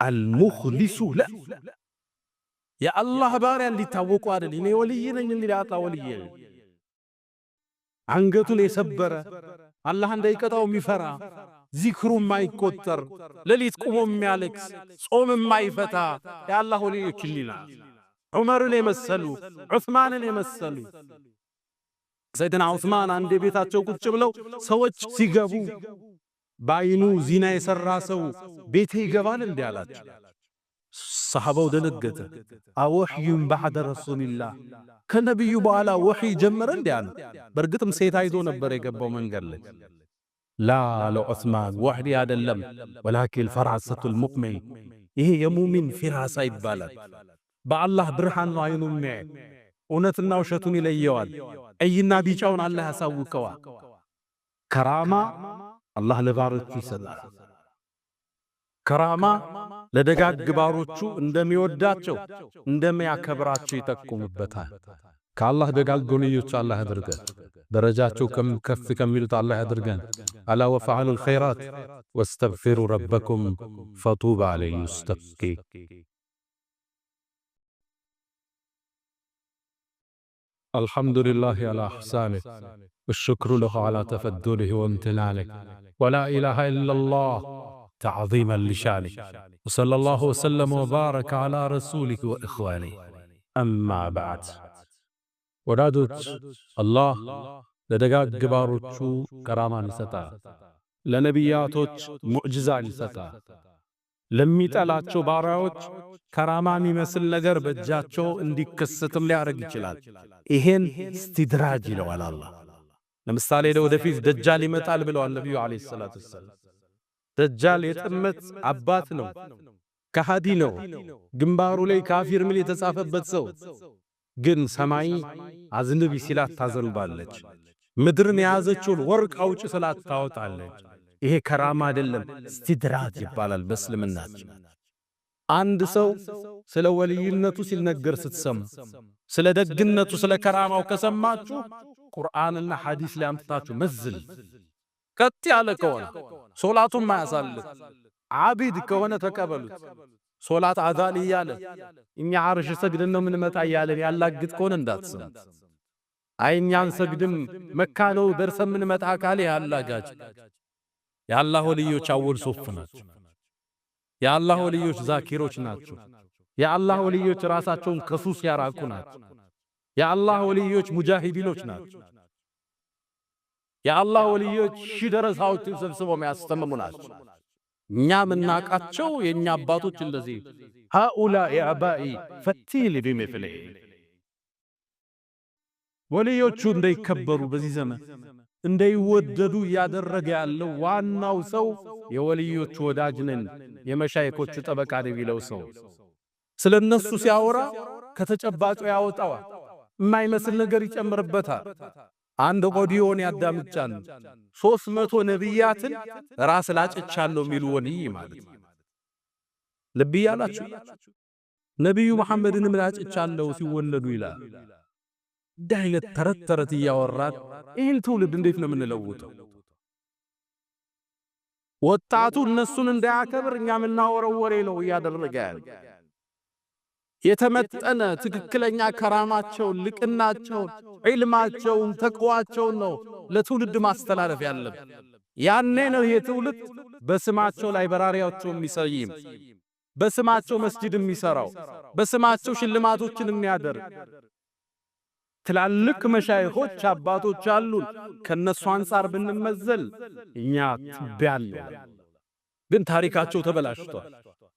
አልሙኽሊሱ ለ የአላህ ባሪያ እንዲታወቁ አይደል? እኔ ወልይ ነኝ እንዲላጣ ወልይ አንገቱን የሰበረ አላህ እንዳይቀጣው የሚፈራ ዚክሩ የማይቆጠር ሌሊት ቆሞ የሚያለቅስ ጾም የማይፈታ የአላህ ወልዮች ይላል። ዑመርን የመሰሉ ዑስማንን የመሰሉ ሰይድና ዑስማን አንድ ቤታቸው ቁጭ ብለው ሰዎች ሲገቡ በአይኑ ዚና የሰራ ሰው ቤቴ ይገባል እንዴ አላቸው። ሰሐባው ደነገጠ። አወህዩም ባዕደ ረሱልላህ ከነቢዩ በኋላ ወህይ ጀመረ እንዴ አለ። በእርግጥም ሴት አይቶ ነበር የገባው መንገድ ላይ። ላ ለዑስማን ወህይ አይደለም፣ ወላኪን ፈራሰቱል ሙእሚን ይሄ የሙሚን ፊራሳ ይባላል። በአላህ ብርሃን ነው አይኑ የሚያይ። እውነትና ውሸቱን ይለየዋል። ቀይና ቢጫውን አላህ ያሳውቀዋል። ከራማ አላህ ለባሮቹ ይሰጣል። ከራማ ለደጋግ ባሮቹ እንደሚወዳቸው እንደሚያከብራቸው ይጠቁሙበታል። ከአላህ ደጋግ ወልዮች አላህ ያድርገን። ደረጃቸው ከፍ ከሚሉት አላህ ያድርገን። አላ ወፈዐሉል ኸይራት ወስተግፊሩ ረበኩም ፈጡባ ሊልሙስተግፊ الحمد لله على إحسانه والشكر له على تفضله وامتنانه ولا إله إلا الله تعظيما لشانه وصلى الله وسلم وبارك على رسوله وإخوانه أما بعد ወዳጆች አላህ ለደጋግ ባሮቹ ከራማን ይሰጣል። ለነቢያቶች ሙዕጅዛን ይሰጣል። ለሚጠላቸው ባሪያዎች ከራማ የሚመስል ነገር በእጃቸው እንዲከሰትም ሊያደርግ ይችላል። ይሄን ኢስቲድራጅ ይለዋል አላህ። ለምሳሌ ወደፊት ደጃል ይመጣል ብለዋል ነብዩ አለይሂ ሰላቱ ወሰለም። ደጃል የጥመት አባት ነው፣ ከሃዲ ነው፣ ግንባሩ ላይ ካፊር ሚል የተጻፈበት ሰው። ግን ሰማይ አዝንቢ ሲላት ታዘንባለች፣ ምድርን የያዘችውን ወርቅ አውጭ ስላት ታወጣለች። ይሄ ከራማ አይደለም፣ ኢስቲድራጅ ይባላል በእስልምናችን። አንድ ሰው ስለ ወልይነቱ ሲነገር ስትሰሙ፣ ስለ ደግነቱ ስለ ከራማው ከሰማችሁ ቁርአንና ሐዲስ ላይ አምጥታችሁ መዝል። ቀጥ ያለ ከሆነ ሶላቱን ማያሳልፍ ዓቢድ ከሆነ ተቀበሉት። ሶላት አዛን እያለ እኛ ዓርሽ ሰግደን ነው ምን መጣ እያለን ያላግጥ ከሆነ እንዳትሰሙ። አይ እኛን ሰግድም መካ ነው ደርሰን ምን መጣ ካለ ያላጋጭ። የአላህ ወልዮች አወል ሶፍ ናቸው። የአላህ ወልዮች ዛኪሮች ናቸው። የአላህ ወልዮች ራሳቸውን ከሱስ ያራቁ ናቸው። የአላህ ወልዮች ሙጃሂዲኖች ናቸው። የአላህ ወልዮች ሺህ ደረሳዎችን ሰብስበው የሚያስተምሩ ናቸው። እኛ ምናቃቸው የኛ አባቶች እንደዚህ ሃኡላኢ አባኢ ፈቲል ቢሚስሊሂ ወልዮቹ እንዳይከበሩ በዚህ ዘመን እንዳይወደዱ ያደረገ ያለው ዋናው ሰው የወልዮቹ ወዳጅ ነን የመሻይኮቹ ጠበቃ ነው የሚለው ሰው ስለነሱ ሲያወራ ከተጨባጩ ያወጣዋል። የማይመስል ነገር ይጨምርበታል። አንድ ኦዲዮን ያዳምጫል 300 ነብያትን ራስ ላጭቻለሁ የሚሉ ወንይ ማለት ነው። ልብ ያላችሁ ነብዩ መሐመድንም ላጭቻለሁ ሲወለዱ ይላል። ዳይለት ተረት ያወራል። ይህን ትውልድ እንዴት ነው የምንለውጠው? ወጣቱ እነሱን እንዳያከብር እኛ ምናወረው ወሬ ነው እያደረገ ያለ። የተመጠነ ትክክለኛ ከራማቸውን፣ ልቅናቸውን፣ ዒልማቸውን፣ ተቅዋቸውን ነው ለትውልድ ማስተላለፍ ያለብን። ያኔ ነው ይሄ ትውልድ በስማቸው ላይ በራሪያቸው የሚሰይም፣ በስማቸው መስጂድ የሚሰራው፣ በስማቸው ሽልማቶችን የሚያደርግ። ትላልቅ መሻይኾች አባቶች አሉን። ከነሱ አንፃር ብንመዘል እኛ ትቢያለ። ግን ታሪካቸው ተበላሽቷል።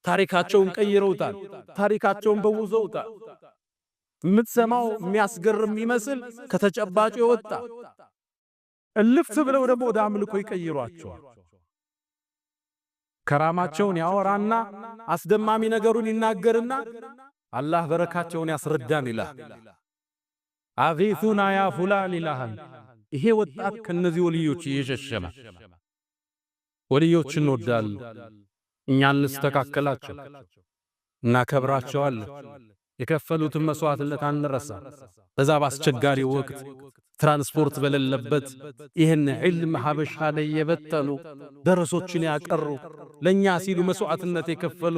ታሪካቸውን ቀይረውታል። ታሪካቸውን በውዘውታል። የምትሰማው የሚያስገርም ይመስል ከተጨባጩ የወጣ እልፍ ብለው ደግሞ ወደ አምልኮ ይቀይሯቸዋል። ከራማቸውን ያወራና አስደማሚ ነገሩን ይናገርና አላህ በረካቸውን ያስረዳን ይላል። አጊሱና ያ ፉላን ይላል። ይሄ ወጣት ከነዚህ ወልዮች እየሸሸመ ወልዮችን እንወዳለን፣ እኛ እንስተካከላቸው፣ እናከብራቸዋለን። የከፈሉትን መስዋዕትነት አንረሳ። በዛ ባስቸጋሪ ወቅት ትራንስፖርት በሌለበት ይህን ዒልም ሀበሻ ላይ የበተኑ ደረሶችን ያቀሩ ለኛ ሲሉ መስዋዕትነት የከፈሉ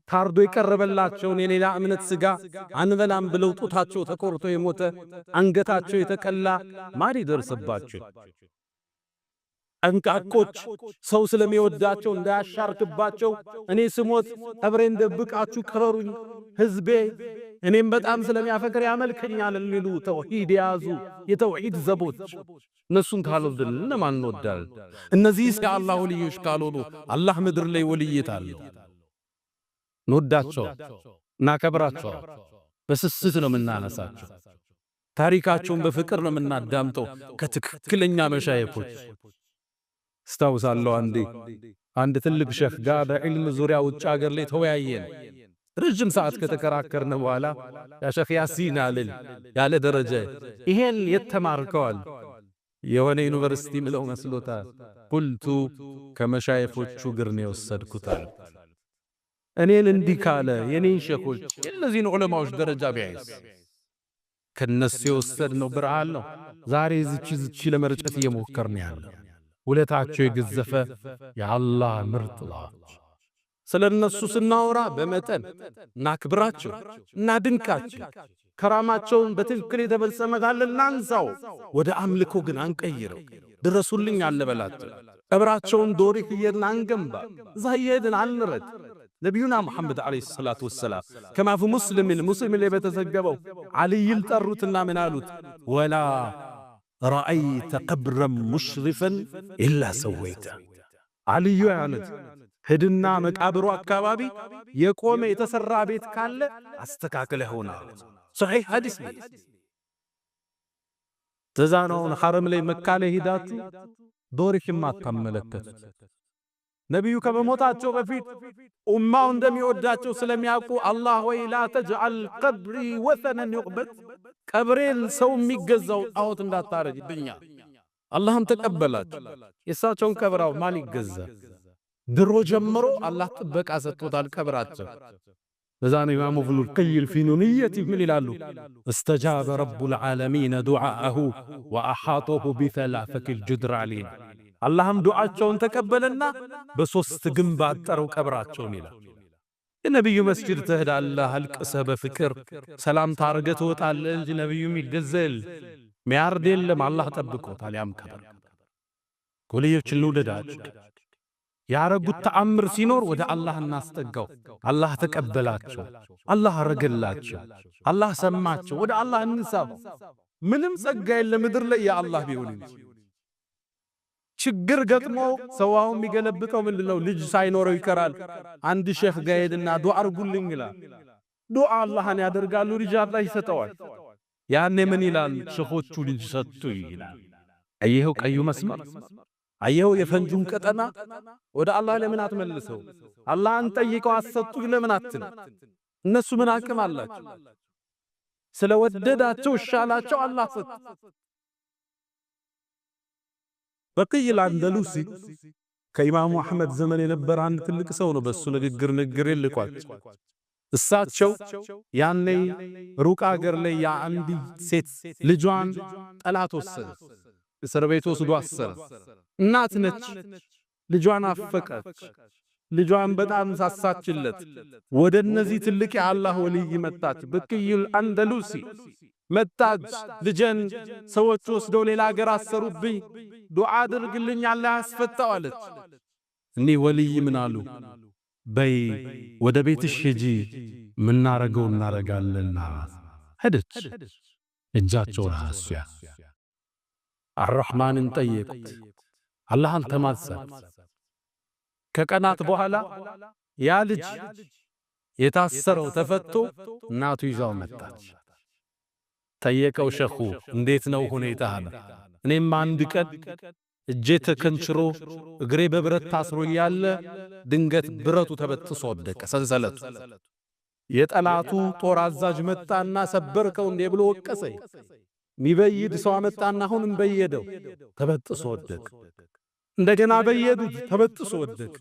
ታርዶ የቀረበላቸውን የሌላ እምነት ስጋ አንበላም ብለው ጡታቸው ተቆርጦ የሞተ አንገታቸው የተቀላ ማን ይደርስባቸው? አንቃቆች ሰው ስለሚወዳቸው እንዳያሻርክባቸው እኔ ስሞት ቀብሬን ደብቃችሁ ክበሩኝ፣ ህዝቤ እኔም በጣም ስለሚያፈቅር ያመልከኛል ሊሉ ተውሂድ ያዙ የተውሂድ ዘቦች። እነሱን ካልወደድን ለማን እንወዳለን? እነዚህ የአላህ ወልዮች ካልሆኑ አላህ ምድር ላይ ወልይት አለው። እንወዳቸው፣ እናከብራቸው። በስስት ነው የምናነሳቸው። ታሪካቸውን በፍቅር ነው የምናዳምጠው ከትክክለኛ መሻይኾች። አስታውሳለሁ አንድ ትልቅ ሼኽ ጋር በዕልም ዙሪያ ውጭ ሀገር ላይ ተወያየን። ረጅም ሰዓት ከተከራከርን በኋላ ያ ሼኽ ያሲን አለኝ ያለ ደረጃ ይሄን የተማርከዋል የሆነ ዩኒቨርሲቲ ምለው መስሎታል። ቁልቱ ከመሻይኾቹ እግር ነው የወሰድኩታል። እኔን እንዲህ ካለ የኔን ሼኾች የእነዚህን ዑለማዎች ደረጃ ቢያይስ ከነሱ የወሰድነው ብርሃን ነው። ዛሬ ዝቺ ለመርጨት እየሞከርን ያለው ውለታቸው የገዘፈ የአላህ ምርጥ ላዎች ስለነሱ ስናወራ በመጠን እናክብራቸው እናድንቃቸው። ከራማቸውን በትክክል የተፈጸመ ካለ እናንሳው፣ ወደ አምልኮ ግን አንቀይረው። ድረሱልኝ አለበላቸው። ቀብራቸውን ዶሪክ እየድን አንገንባ፣ እዛ እየሄድን አንረድ። ነቢዩና ሙሐመድ ዓለይሂ ሰላቱ ወሰላም ከማ ፊ ሙስሊም ላይ በተዘገበው ዓልይን ጠሩትና ምን አሉት? ወላ ረአይተ ቀብረን ሙሽሪፈን ኢላ ሰወይተ። ዓልዩ ያሉት ሂድና መቃብሩ አካባቢ የቆመ የተሰራ ቤት ካለ አስተካክለህ ሆና። ሶሒህ ሐዲስ ነው። ተዛናውን ሐረም ላይ መካ ላይ ሂዳችሁ ዶሪክም አታመለከቱት። ነቢዩ ከመሞታቸው በፊት ኡማው እንደሚወዳቸው ስለሚያውቁ አላህ ወይ ላ ተጅዐል ቀብሪ ወሰነን ዩዕበድ፣ ቀብሬን ሰው የሚገዛው ጣዖት እንዳታረግብኛ። አላህም ተቀበላቸው። የእሳቸውን ቀብራው ማን ይገዛ? ድሮ ጀምሮ አላህ ጥበቃ ሰጥቶታል ቀብራቸው። ለዛ ነው ኢማሙ ኢብኑል ቀይም ፊ ኑንየቲ ምን ይላሉ? እስተጃበ ረቡል ዓለሚን ዱዓአሁ ወአሓጠሁ ቢሰላሰቲል ጁድራሊን። አላህም ዱዓቸውን ተቀበለና በሶስት ግንብ አጠረው ቀብራቸውን ይላል። የነቢዩ መስጂድ ትሄዳለህ አልቅሰህ በፍቅር ሰላምታ አርገህ ትወጣለህ እንጂ ነቢዩ የሚገዘል ሚያርድ የለም። አላህ ጠብቆታል። ያም ቀብር ወልዮችን ልውደዳቸው ያረጉት ተአምር ሲኖር ወደ አላህ እናስጠጋው። አላህ ተቀበላቸው፣ አላህ አረገላቸው፣ አላህ ሰማቸው። ወደ አላህ እንሳበው። ምንም ጸጋ የለም ምድር ላይ የአላህ ቢሆን እንጂ ችግር ገጥሞ ሰዋው የሚገለብጠው ምንድነው? ልጅ ሳይኖረው ይቀራል። አንድ ሼኽ ጋር ሄድና ዱዓ አርጉልኝ ይላል። ዱዓ አላህን ያደርጋሉ፣ ልጅ አላህ ይሰጠዋል። ያኔ ምን ይላል? ሼኾቹ ልጅ ሰጡ ይላል። አየኸው ቀዩ መስመር፣ አየኸው የፈንጁን ቀጠና። ወደ አላህ ለምን አትመልሰው? አላህን ጠይቀው አሰጡኝ ለምን አትል? እነሱ ምን አቅም አላቸው? ስለወደዳቸው ሻላቸው አላህ ሰጥ። በቂል አንደሉሲ ከኢማሙ አህመድ ዘመን የነበረ አንድ ትልቅ ሰው ነው። በሱ ንግግር ይልቋል። እሳቸው ያኔ ሩቅ አገር ላይ የአንድ ሴት ልጇን ጠላት ወሰደ፣ እስር ቤት ወስዶ አሰረ። እናት ነች፣ ልጇን አፈቀች፣ ልጇን በጣም ሳሳችለት። ወደ እነዚህ ትልቅ የአላህ ወልይ መጣች። በቂል አንደሉሲ መጣች። ልጄን ሰዎች ወስደው ሌላ አገር አሰሩብኝ፣ ዱዓ አድርግልኝ አላህ ያስፈታው አለች። እኒህ ወልይ ምን አሉ? በይ ወደ ቤትሽ ሂጂ፣ ምናረገው እናረጋለንና ሄደች። እጃቸውን አስያ አርራህማንን ጠየቁት፣ አላህን ተማጸኑ። ከቀናት በኋላ ያ ልጅ የታሰረው ተፈቶ እናቱ ይዛው መጣች። ጠየቀው ሼኹ፣ እንዴት ነው ሁኔታ? እኔም አንድ ቀን እጄ ተከንችሮ እግሬ በብረት ታስሮ ያለ ድንገት ብረቱ ተበጥሶ ወደቀ፣ ሰንሰለቱ። የጠላቱ ጦር አዛዥ መጣና ሰበርከው እንዴ ብሎ ወቀሰኝ። ሚበይድ ሰው አመጣና አሁንም በየደው፣ ተበጥሶ ወደቀ። እንደገና በየዱት፣ ተበጥሶ ወደቀ።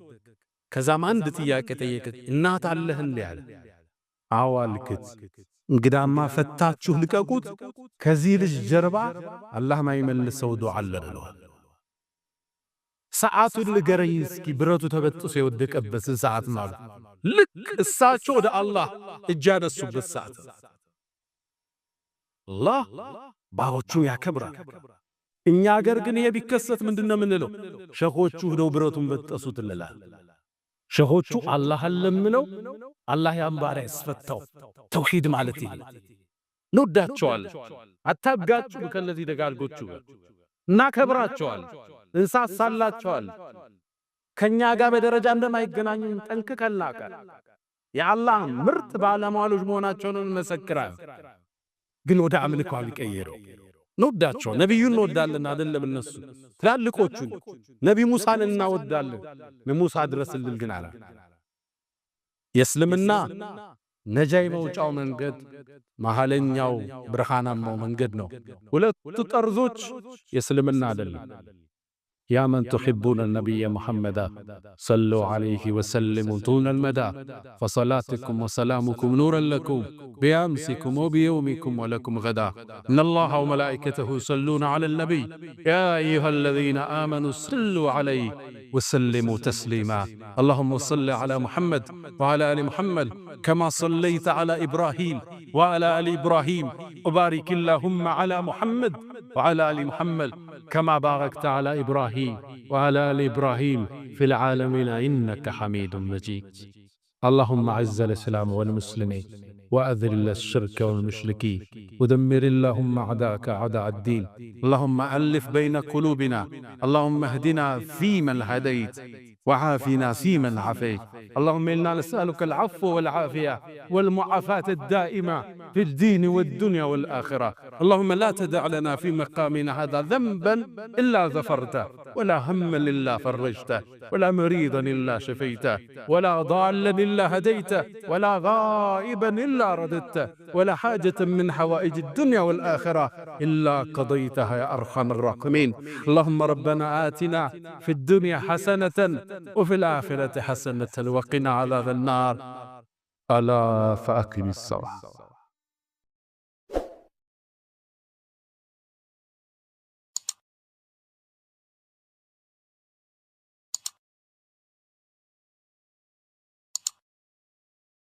ከዛም አንድ ጥያቄ ጠየቀ፣ እናት አለህ እንዴ አለ። አዎ አልኩት። እንግዳማ ፈታችሁ ልቀቁት፣ ከዚህ ልጅ ጀርባ አላህ ማይመልሰው ዱዓ አለ ብለዋል። ሰዓቱን ንገረኝ እስኪ፣ ብረቱ ተበጥሶ የወደቀበት ሰዓት ማለት ልክ እሳቸው ወደ አላህ እጅ ያነሱበት ሰዓት። አላህ ባሮቹ ያከብራል። እኛ አገር ግን ይሄ ቢከሰት ምንድነው የምንለው? ሼኾቹ ሄደው ብረቱን በጠሱት እንላለን። ሼኾቹ አላህን ለምነው አላህ ያን ባሪያ ያስፈታው። ተውሂድ ማለት ይሄ እንወዳቸዋለን። አታጋጩ ከነዚህ ደጋልጎቹ እናከብራቸዋለን፣ እንሳሳላቸዋለን። ከኛ ጋር በደረጃ እንደማይገናኙ ጠንቅቀን እናውቃለን። የአላህ ምርጥ ባለሟሎች መሆናቸውን እንመሰክራለን። ግን ወደ አምልኮ አልቀየረው። እንወዳቸው፣ ነቢዩን እንወዳለን አይደለም? እነሱ ትላልቆቹን ነቢ ሙሳን እናወዳለን። ለሙሳ ድረስልን ግን አላ የእስልምና ነጃይ መውጫው መንገድ መሃለኛው ብርሃናማው መንገድ ነው። ሁለቱ ጠርዞች የእስልምና አይደለም። يا من تحبون النبي محمد صلوا عليه وسلموا طول المدى فصلاتكم وسلامكم نورا لكم بأمسكم وبيومكم ولكم غدا إن الله وملائكته يصلون على النبي يا أيها الذين آمنوا صلوا عليه وسلموا تسليما اللهم صل على محمد وعلى آل محمد كما صليت على إبراهيم وعلى آل إبراهيم وبارك اللهم على محمد وعلى آل محمد كما باركت على إبراهيم وعلى آل إبراهيم في العالمين إنك حميد مجيد اللهم أعز الإسلام والمسلمين وأذل الشرك والمشركين ودمر اللهم أعداءك أعداء الدين اللهم ألف بين قلوبنا اللهم اهدنا فيمن هديت وعافنا فيمن عافيت اللهم إنا نسألك العفو والعافية والمعافاة الدائمة في الدين والدنيا والآخرة اللهم لا تدع لنا في مقامنا هذا ذنبا إلا غفرته ولا هما إلا فرجته ولا مريضا إلا شفيته ولا ضالا إلا هديته ولا غائبا إلا رددته ولا حاجة من حوائج الدنيا والآخرة إلا قضيتها يا أرحم الراحمين اللهم ربنا آتنا في الدنيا حسنة وفي الآخرة حسنة وقنا عذاب النار ألا فأقم الصلاة